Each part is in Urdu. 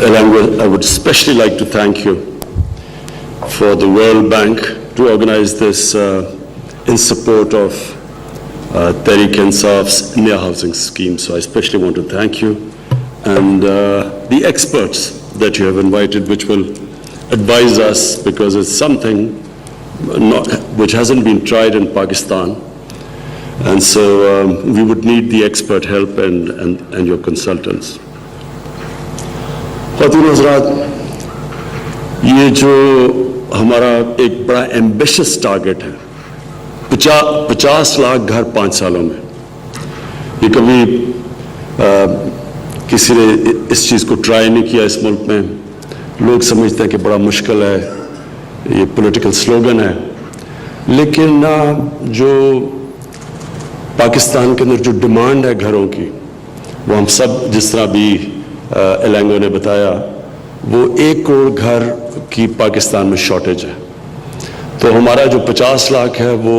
I would especially like to thank you for the World Bank to organize this in support of Tehreek-e-Insaf's Naya Housing Scheme. So I especially want to thank you and the experts that you have invited, which will advise us, because it's something which hasn't been tried in Pakistan. And so we would need the expert help and your consultants. Khatun Hazrat, یہ جو ہمارا ایک بڑا ایمبیشس ٹارگٹ ہے 50 لاکھ گھر 5 سالوں میں، یہ کبھی کسی نے اس چیز کو ٹرائی نہیں کیا اس ملک میں. لوگ سمجھتے ہیں کہ بڑا مشکل ہے، یہ پولیٹیکل سلوگن ہے، لیکن جو پاکستان کے اندر جو ڈیمانڈ ہے گھروں کی، وہ ہم سب جس طرح بھی ایلانگو نے بتایا، وہ 1 کروڑ گھر کی پاکستان میں شارٹیج ہے. تو ہمارا جو 50 لاکھ ہے وہ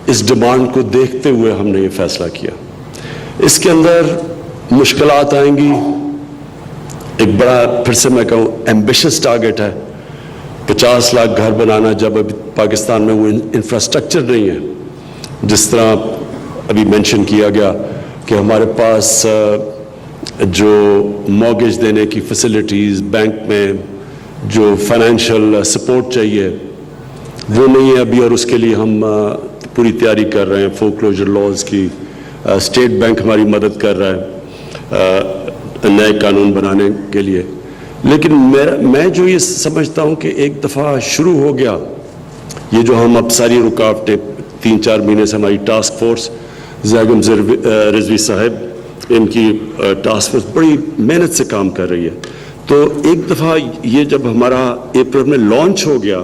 اس ڈیمانڈ کو دیکھتے ہوئے ہم نے یہ فیصلہ کیا. اس کے اندر مشکلات آئیں گی. ایک بڑا پھر سے میں کہوں ایمبیشس ٹارگٹ ہے 50 لاکھ گھر بنانا، جب ابھی پاکستان میں وہ انفراسٹرکچر نہیں ہے. جس طرح ابھی مینشن کیا گیا کہ ہمارے پاس جو مارگیج دینے کی فیسلٹیز، بینک میں جو فائنینشیل سپورٹ چاہیے وہ نہیں ہے ابھی، اور اس کے لیے ہم پوری تیاری کر رہے ہیں فورکلوجر لاز کی. اسٹیٹ بینک ہماری مدد کر رہا ہے نئے قانون بنانے کے لیے. لیکن میں جو یہ سمجھتا ہوں کہ ایک دفعہ شروع ہو گیا یہ جو ہم اب ساری رکاوٹیں 3-4 مہینے سے ہماری ٹاسک فورس زیگم رضوی صاحب، ان کی ٹاسک فورس بڑی محنت سے کام کر رہی ہے. تو ایک دفعہ یہ جب ہمارا اپریل میں لانچ ہو گیا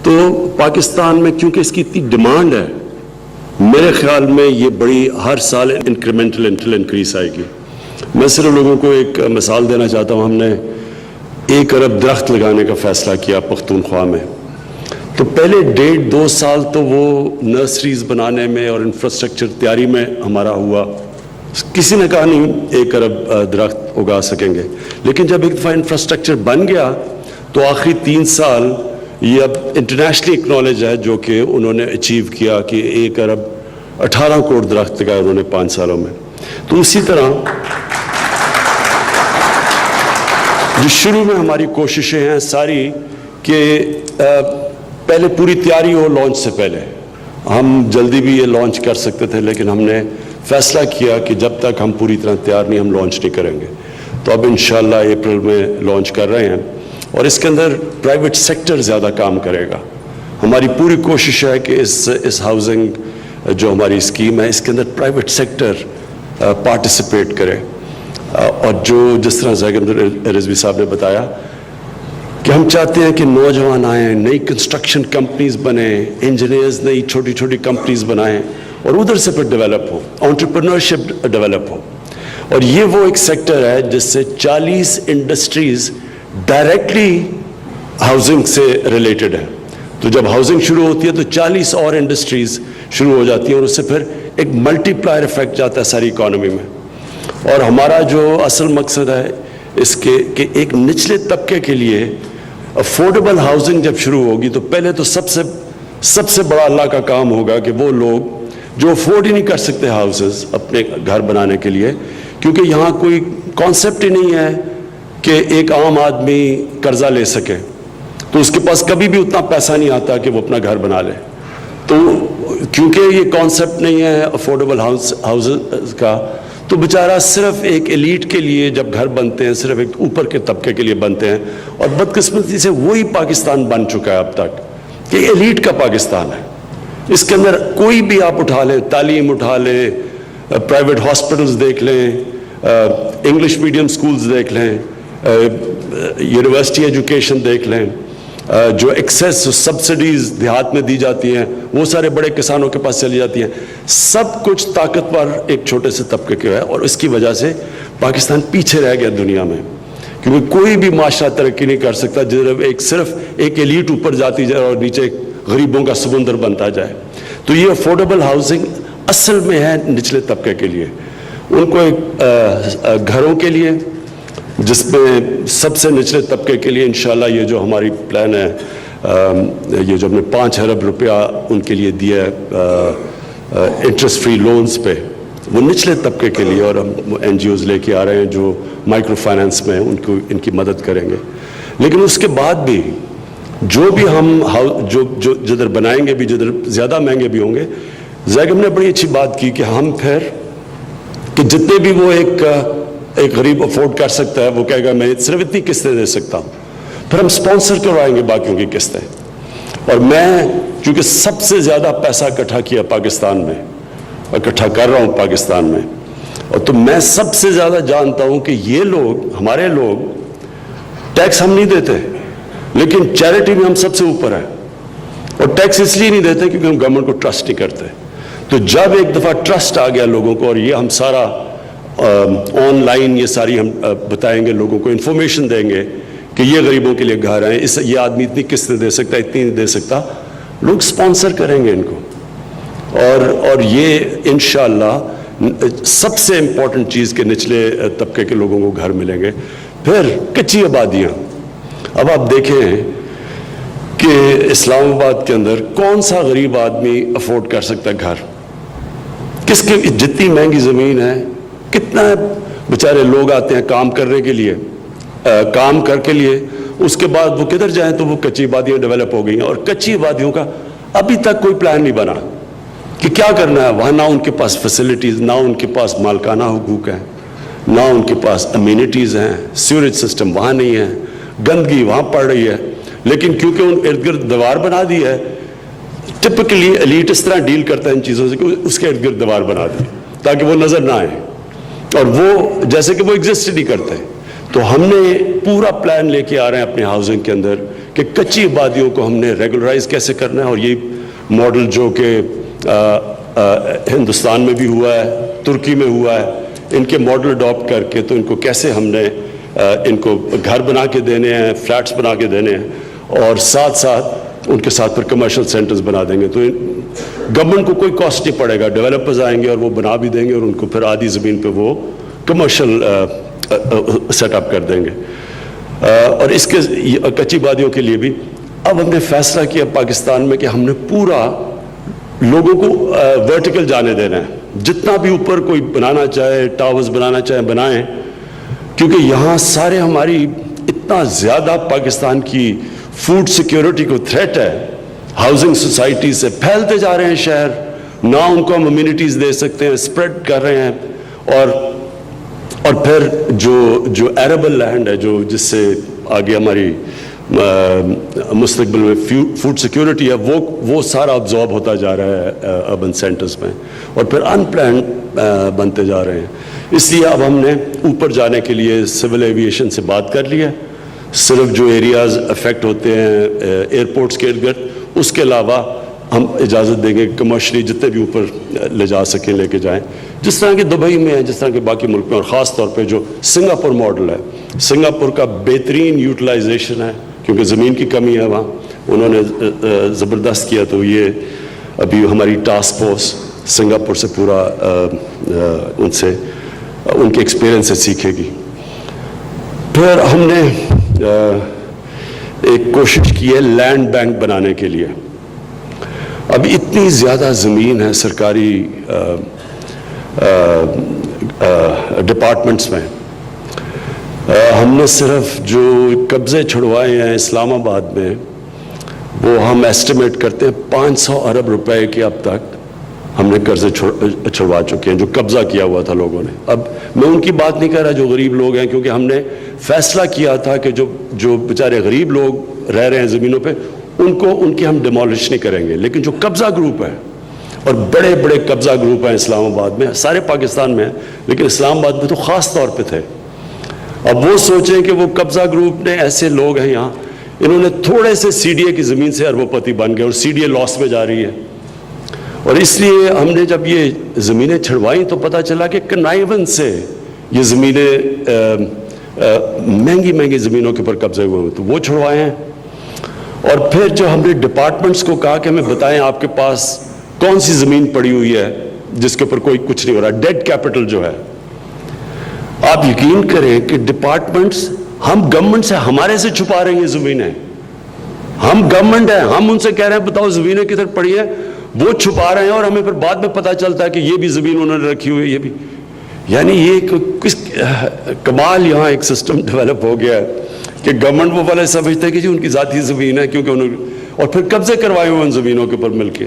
تو پاکستان میں کیونکہ اس کی اتنی ڈیمانڈ ہے، میرے خیال میں یہ بڑی ہر سال انکریمنٹل انکریز آئے گی. میں صرف لوگوں کو ایک مثال دینا چاہتا ہوں. ہم نے 1 ارب درخت لگانے کا فیصلہ کیا پختونخوا میں. تو پہلے 1.5-2 سال تو وہ نرسریز بنانے میں اور انفراسٹرکچر تیاری میں ہمارا ہوا. کسی نے کہا نہیں 1 ارب درخت اگا سکیں گے، لیکن جب ایک دفعہ انفراسٹرکچر بن گیا تو آخری 3 سال یہ اب انٹرنیشنلی اکنالج ہے جو کہ انہوں نے اچیو کیا کہ 1 ارب 18 کروڑ درخت لگائے انہوں نے 5 سالوں میں. تو اسی طرح جو شروع میں ہماری کوششیں ہیں ساری کہ پہلے پوری تیاری ہو لانچ سے پہلے. ہم جلدی بھی یہ لانچ کر سکتے تھے، لیکن ہم نے فیصلہ کیا کہ جب تک ہم پوری طرح تیار نہیں ہم لانچ نہیں کریں گے. تو اب انشاءاللہ اپریل میں لانچ کر رہے ہیں، اور اس کے اندر پرائیویٹ سیکٹر زیادہ کام کرے گا. ہماری پوری کوشش ہے کہ اس ہاؤسنگ جو ہماری اسکیم ہے اس کے اندر پرائیویٹ سیکٹر پارٹیسپیٹ کرے. اور جو جس طرح زیگم رضوی صاحب نے بتایا کہ ہم چاہتے ہیں کہ نوجوان آئیں، نئی کنسٹرکشن کمپنیز بنیں، انجینئرز نئی چھوٹی چھوٹی کمپنیز بنائیں اور ادھر سے پھر ڈیولپ ہو، انٹرپرنورشپ ڈیولپ ہو. اور یہ وہ ایک سیکٹر ہے جس سے 40 انڈسٹریز ڈائریکٹلی ہاؤسنگ سے ریلیٹڈ ہیں. تو جب ہاؤسنگ شروع ہوتی ہے تو 40 اور انڈسٹریز شروع ہو جاتی ہیں، اور اس سے پھر ایک ملٹی پلائر افیکٹ جاتا ہے ساری اکانومی میں. اور ہمارا جو اصل مقصد ہے اس کے کہ ایک نچلے طبقے کے لیے افورڈیبل ہاؤسنگ جب شروع ہوگی تو پہلے تو سب سے بڑا اللہ کا کام ہوگا کہ وہ لوگ جو افورڈ ہی نہیں کر سکتے ہاؤسز اپنے گھر بنانے کے لیے، کیونکہ یہاں کوئی کانسیپٹ ہی نہیں ہے کہ ایک عام آدمی قرضہ لے سکے، تو اس کے پاس کبھی بھی اتنا پیسہ نہیں آتا کہ وہ اپنا گھر بنا لے. تو کیونکہ یہ کانسیپٹ نہیں ہے افورڈیبل ہاؤسز کا، تو بیچارہ صرف ایک ایلیٹ کے لیے جب گھر بنتے ہیں صرف ایک اوپر کے طبقے کے لیے بنتے ہیں. اور بدقسمتی سے وہی پاکستان بن چکا ہے اب تک کہ ایلیٹ کا پاکستان ہے. اس کے اندر کوئی بھی آپ اٹھا لیں، تعلیم اٹھا لیں، پرائیویٹ ہاسپٹلز دیکھ لیں، انگلش میڈیم سکولز دیکھ لیں، یونیورسٹی ایجوکیشن دیکھ لیں، جو ایکسیس سبسڈیز دیہات میں دی جاتی ہیں وہ سارے بڑے کسانوں کے پاس چلی جاتی ہیں. سب کچھ طاقتور ایک چھوٹے سے طبقے کے ہے، اور اس کی وجہ سے پاکستان پیچھے رہ گیا دنیا میں، کیونکہ کوئی بھی معاشرہ ترقی نہیں کر سکتا صرف ایک ایلیٹ اوپر جاتی جائے اور نیچے غریبوں کا سمندر بنتا جائے. تو یہ افورڈیبل ہاؤسنگ اصل میں ہے نچلے طبقے کے لیے، ان کو ایک گھروں کے لیے جس میں سب سے نچلے طبقے کے لیے انشاءاللہ یہ جو ہماری پلان ہے، یہ جو ہم نے 5 ارب روپیہ ان کے لیے دیا ہے انٹرسٹ فری لونز پہ، وہ نچلے طبقے کے لیے، اور ہم این جی اوز لے کے آ رہے ہیں جو مائکرو فائنانس میں ان کی مدد کریں گے. لیکن اس کے بعد بھی جو بھی ہم جو جدھر بنائیں گے بھی، جدھر زیادہ مہنگے بھی ہوں گے، زیگم نے بڑی اچھی بات کی کہ ہم پھر کہ جتنے بھی وہ ایک غریب افورڈ کر سکتا ہے، وہ کہے گا میں صرف اتنی قسطیں دے سکتا ہوں، پھر ہم سپانسر کروائیں گے باقیوں کی قسطیں. اور میں چونکہ سب سے زیادہ پیسہ اکٹھا کیا پاکستان میں، اکٹھا کر رہا ہوں پاکستان میں، اور تو میں سب سے زیادہ جانتا ہوں کہ یہ لوگ، ہمارے لوگ، ٹیکس ہم نہیں دیتے لیکن چیریٹی میں ہم سب سے اوپر ہیں. اور ٹیکس اس لیے نہیں دیتے کیونکہ ہم گورنمنٹ کو ٹرسٹ نہیں کرتے. تو جب ایک دفعہ ٹرسٹ آ گیا لوگوں کو، اور یہ ہم سارا آن لائن یہ ساری ہم بتائیں گے لوگوں کو، انفارمیشن دیں گے کہ یہ غریبوں کے لیے گھر ہیں، یہ آدمی اتنی قسطیں دے سکتا ہے، اتنی نہیں دے سکتا، لوگ سپانسر کریں گے ان کو. اور یہ انشاءاللہ سب سے امپورٹنٹ چیز کہ نچلے طبقے کے لوگوں کو گھر ملیں گے. پھر کچی آبادیاں، اب آپ دیکھیں کہ اسلام آباد کے اندر کون سا غریب آدمی افورڈ کر سکتا ہے گھر؟ کس کے جتنی مہنگی زمین ہے، کتنا بیچارے لوگ آتے ہیں کام کرنے کے لیے، کام کر کے لیے، اس کے بعد وہ کدھر جائیں تو وہ کچی آبادیاں ڈیولپ ہو گئی ہیں. اور کچی آبادیوں کا ابھی تک کوئی پلان نہیں بنا کہ کیا کرنا ہے وہاں. نہ ان کے پاس فیسلٹیز، نہ ان کے پاس مالکانہ حقوق ہیں، نہ ان کے پاس امینٹیز ہیں، سیوریج سسٹم وہاں نہیں ہے، گندگی وہاں پڑ رہی ہے. لیکن کیونکہ ان ارد گرد دیوار بنا دی ہے، ٹپکلی ایلیٹ اس طرح ڈیل کرتا ہے ان چیزوں سے کہ اس کے ارد گرد دیوار بنا دی تاکہ وہ نظر نہ آئے، اور وہ جیسے کہ وہ ایگزسٹ نہیں کرتے. تو ہم نے پورا پلان لے کے آ رہے ہیں اپنے ہاؤسنگ کے اندر کہ کچی آبادیوں کو ہم نے ریگولرائز کیسے کرنا ہے. اور یہ ماڈل جو کہ ہندوستان میں بھی ہوا ہے، ترکی میں ہوا ہے، ان کے ماڈل اڈاپٹ کر کے تو ان کو کیسے ہم نے ان کو گھر بنا کے دینے ہیں، فلیٹس بنا کے دینے ہیں، اور ساتھ ساتھ ان کے ساتھ پھر کمرشل سینٹرز بنا دیں گے. تو گورنمنٹ کو کوئی کاسٹ نہیں پڑے گا، ڈیولپرز آئیں گے اور وہ بنا بھی دیں گے، اور ان کو پھر آدھی زمین پہ وہ کمرشل سیٹ اپ کر دیں گے. اور اس کے کچی آبادیوں کے لیے بھی اب ہم نے فیصلہ کیا پاکستان میں کہ ہم نے پورا لوگوں کو ورٹیکل جانے دینا ہے. جتنا بھی اوپر کوئی بنانا چاہے، ٹاورز بنانا چاہے بنائیں، کیونکہ یہاں سارے ہماری اتنا زیادہ پاکستان کی فوڈ سیکیورٹی کو تھریٹ ہے. ہاؤسنگ سوسائٹی سے پھیلتے جا رہے ہیں شہر، نہ ان کو ہم امیونٹیز دے سکتے ہیں، اسپریڈ کر رہے ہیں. اور پھر جو ایریبل لینڈ ہے، جو جس سے آگے ہماری مستقبل میں فوڈ سیکیورٹی ہے، وہ سارا ابزارب ہوتا جا رہا ہے اربن سینٹرز میں، اور پھر ان پلانڈ بنتے جا رہے ہیں. اس لیے اب ہم نے اوپر جانے کے لیے سول ایویشن سے بات کر لی ہے. صرف جو ایریاز افیکٹ ہوتے ہیں ایئرپورٹس کے ارد گرد، اس کے علاوہ ہم اجازت دیں گے کمرشلی جتنے بھی اوپر لے جا سکیں لے کے جائیں، جس طرح کہ دبئی میں ہے، جس طرح کہ باقی ملک میں. اور خاص طور پہ جو سنگاپور ماڈل ہے، سنگاپور کا بہترین یوٹیلائزیشن ہے کیونکہ زمین کی کمی ہے وہاں، انہوں نے زبردست کیا. تو یہ ابھی ہماری ٹاسک فورس سنگاپور سے پورا ان کے ایکسپیرئنس سے سیکھے گی. پھر ہم نے ایک کوشش کی ہے لینڈ بینک بنانے کے لیے. اب اتنی زیادہ زمین ہے سرکاری ڈپارٹمنٹس میں، ہم نے صرف جو قبضے چھڑوائے ہیں اسلام آباد میں، وہ ہم ایسٹیمیٹ کرتے ہیں 500 ارب روپے کے اب تک ہم نے قرضے چھڑوا چکے ہیں جو قبضہ کیا ہوا تھا لوگوں نے. اب میں ان کی بات نہیں کر رہا جو غریب لوگ ہیں، کیونکہ ہم نے فیصلہ کیا تھا کہ جو بیچارے غریب لوگ رہ رہے ہیں زمینوں پہ، ان کی ہم ڈیمولش نہیں کریں گے. لیکن جو قبضہ گروپ ہے، اور بڑے بڑے قبضہ گروپ ہیں اسلام آباد میں، سارے پاکستان میں ہیں لیکن اسلام آباد میں تو خاص طور پہ تھے. اب وہ سوچیں کہ وہ قبضہ گروپ نے ایسے لوگ ہیں یہاں، انہوں نے تھوڑے سے سی ڈی اے کی زمین سے اربوں پتی بن گئے، اور سی ڈی اے لاس میں جا رہی ہے. اور اس لیے ہم نے جب یہ زمینیں چھڑوائیں تو پتہ چلا کہ کنائیون سے یہ زمینیں مہنگی زمینوں کے اوپر قبضے ہوئے ہیں، تو وہ چھڑوائے ہیں. اور پھر جو ہم نے ڈپارٹمنٹس کو کہا کہ ہمیں بتائیں آپ کے پاس کون سی زمین پڑی ہوئی ہے جس کے اوپر کوئی کچھ نہیں ہو رہا، ڈیڈ کیپٹل جو ہے. آپ یقین کریں کہ ڈپارٹمنٹس ہم گورنمنٹ سے ہمارے سے چھپا رہے ہیں زمینیں. ہم گورنمنٹ ہیں, ہم ان سے کہہ رہے ہیں بتاؤ زمینیں کدھر پڑی ہیں, وہ چھپا رہے ہیں اور ہمیں پھر بعد میں پتہ چلتا ہے کہ یہ بھی زمین انہوں نے رکھی ہوئی ہے, یہ بھی. یعنی یہ کس کمال یہاں ایک سسٹم ڈیولپ ہو گیا ہے کہ گورنمنٹ وہ والے سمجھتے ہیں کہ جی ان کی ذاتی زمین ہے کیونکہ انہوں نے, اور پھر قبضے کروائے ہوئے ان زمینوں کے اوپر مل کے.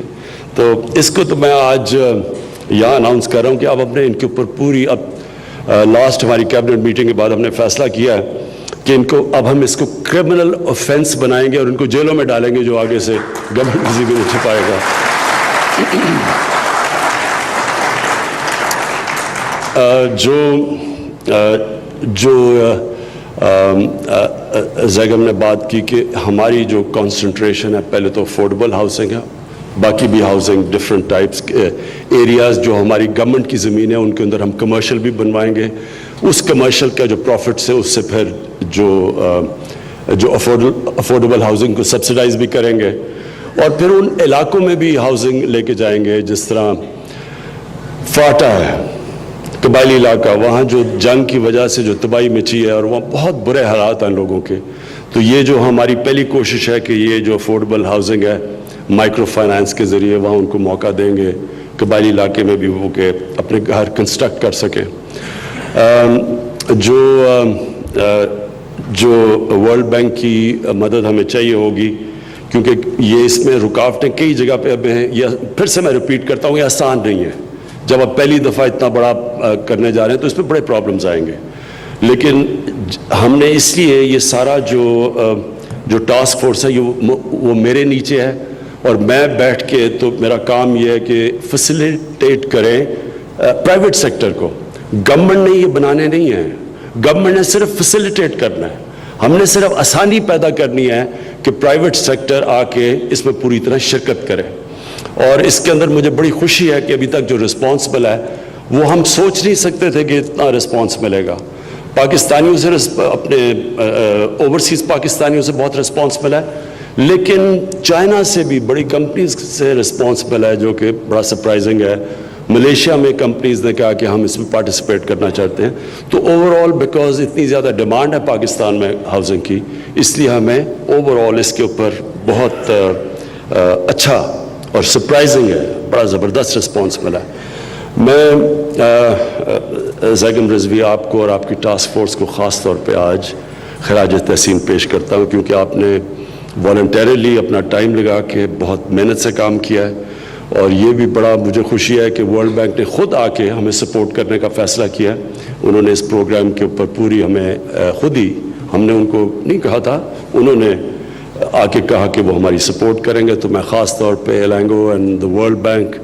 تو اس کو تو میں آج یہاں اناؤنس کر رہا ہوں کہ اب ہم نے ان کے اوپر پوری, اب لاسٹ ہماری کیبنٹ میٹنگ کے بعد ہم نے فیصلہ کیا ہے کہ ان کو اب ہم اس کو کرمنل آفینس بنائیں گے اور ان کو جیلوں میں ڈالیں گے جو آگے سے گورنمنٹ کسی کو نہیں چھپائے گا. جو زیگم نے بات کی کہ ہماری جو کانسنٹریشن ہے پہلے تو افورڈیبل ہاؤسنگ ہے, باقی بھی ہاؤسنگ ڈفرینٹ ٹائپس ایریاز جو ہماری گورنمنٹ کی زمین ہے ان کے اندر ہم کمرشل بھی بنوائیں گے. اس کمرشل کا جو پروفٹس ہے اس سے پھر جو افورڈیبل ہاؤسنگ کو سبسیڈائز بھی کریں گے, اور پھر ان علاقوں میں بھی ہاؤسنگ لے کے جائیں گے جس طرح فاٹا ہے, قبائلی علاقہ, وہاں جو جنگ کی وجہ سے جو تباہی مچی ہے اور وہاں بہت برے حالات ہیں لوگوں کے. تو یہ جو ہماری پہلی کوشش ہے کہ یہ جو افورڈیبل ہاؤسنگ ہے مائکرو فائنانس کے ذریعے وہاں ان کو موقع دیں گے, قبائلی علاقے میں بھی وہ کہ اپنے گھر کنسٹرکٹ کر سکیں. جو ورلڈ بینک کی مدد ہمیں چاہیے ہوگی کیونکہ یہ اس میں رکاوٹیں کئی جگہ پہ اب ہیں, یہ پھر سے میں ریپیٹ کرتا ہوں یہ آسان نہیں ہے. جب آپ پہلی دفعہ اتنا بڑا کرنے جا رہے ہیں تو اس میں بڑے پرابلمز آئیں گے, لیکن ہم نے اس لیے یہ سارا جو ٹاسک فورس ہے وہ میرے نیچے ہے, اور میں بیٹھ کے تو میرا کام یہ ہے کہ فیسیلیٹیٹ کریں پرائیویٹ سیکٹر کو. گورنمنٹ نے یہ بنانے نہیں ہیں, گورنمنٹ نے صرف فیسیلیٹیٹ کرنا ہے. ہم نے صرف آسانی پیدا کرنی ہے کہ پرائیویٹ سیکٹر آ کے اس میں پوری طرح شرکت کرے. اور اس کے اندر مجھے بڑی خوشی ہے کہ ابھی تک جو رسپانسبل ہے وہ ہم سوچ نہیں سکتے تھے کہ اتنا رسپانس ملے گا. پاکستانیوں سے اپنے اوورسیز پاکستانیوں سے بہت رسپانس ملا ہے, لیکن چائنا سے بھی بڑی کمپنیز سے رسپانس ملا ہے جو کہ بڑا سرپرائزنگ ہے. ملیشیا میں کمپنیز نے کہا کہ ہم اس میں پارٹیسپیٹ کرنا چاہتے ہیں. تو اوور آل بیکاز اتنی زیادہ ڈیمانڈ ہے پاکستان میں ہاؤسنگ کی, اس لیے ہمیں اوور آل اس کے اوپر بہت اچھا اور سرپرائزنگ ہے, بڑا زبردست رسپانس ملا ہے. میں زیگم رضوی آپ کو اور آپ کی ٹاسک فورس کو خاص طور پہ آج خراج تحسین پیش کرتا ہوں کیونکہ آپ نے والنٹیرلی اپنا ٹائم لگا کے بہت محنت سے کام کیا ہے, اور یہ بھی بڑا مجھے خوشی ہے کہ ورلڈ بینک نے خود آ کے ہمیں سپورٹ کرنے کا فیصلہ کیا. انہوں نے اس پروگرام کے اوپر پوری ہمیں خود ہی, ہم نے ان کو نہیں کہا تھا, انہوں نے آ کے کہا کہ وہ ہماری سپورٹ کریں گے. تو میں خاص طور پہ Elango and the world bank,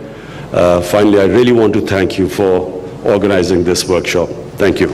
finally I really want to thank you for organizing this workshop. Thank you.